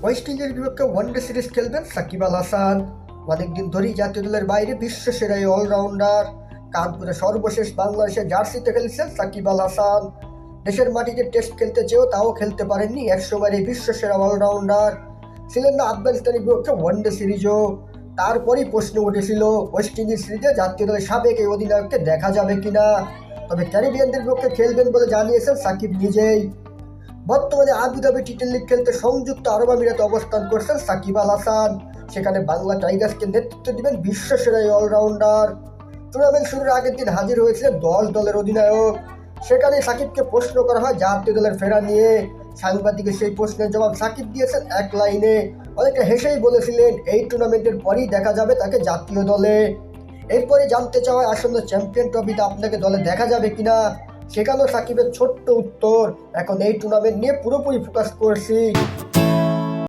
West ইন্ডিজের বিপক্ষে one day series খেলবেন সাকিব আল হাসান। অনেকদিন ধরেই জাতীয় দলের বাইরে বিশ্বসেরা এই অলরাউন্ডার কানপুরে সর্বশেষ বাংলাদেশের জার্সিতে খেলছেন সাকিব আল হাসান। দেশের মাটিতে টেস্ট খেলতে চেয়েও তাও খেলতে পারেননি একসময়ের এই বিশ্বসেরা অলরাউন্ডার। ছিলেন না আফগানিস্তানের বিপক্ষে ওয়ানডে সিরিজও। তারপরই প্রশ্ন উঠেছিল ওয়েস্ট ইন্ডিজ সিরিজে জাতীয় দলের সাবেক এই অধিনায়ককে দেখা যাবে কিনা। তবে ক্যারিবিয়ানদের বিপক্ষে খেলবেন বলে জানিয়েছেন সাকিব নিজেই। বর্তমানে আবুধাবি টি-10 লিগ খেলতে সংযুক্ত আরব আমিরাতে অবস্থান করছেন সাকিব আল হাসান। সেখানে বাংলা টাইগার্সকে নেতৃত্ব দিবেন বিশ্বসেরা এই অলরাউন্ডার। টুর্নামেন্ট শুরুর আগের দিন হাজির হয়েছিলেন 10 দলের অধিনায়ক। সেখানে সাকিবকে প্রশ্ন করা হয় জাতীয় দলের ফেরা নিয়ে। সাংবাদিকের সেই প্রশ্নের জবাব সাকিব দিয়েছেন এক লাইনে। অনেকটা হেসেই বলেছিলেন এই টুর্নামেন্টের পরই দেখা যাবে তাকে জাতীয় দলে। এরপরে জানতে চাওয়া আসন্ন চ্যাম্পিয়ন ট্রফিতে আপনাকে দলে দেখা যাবে কিনা, সেখানেও সাকিবের ছোট্ট উত্তর, এখন এই টুর্নামেন্ট নিয়ে পুরোপুরি ফোকাস করছি।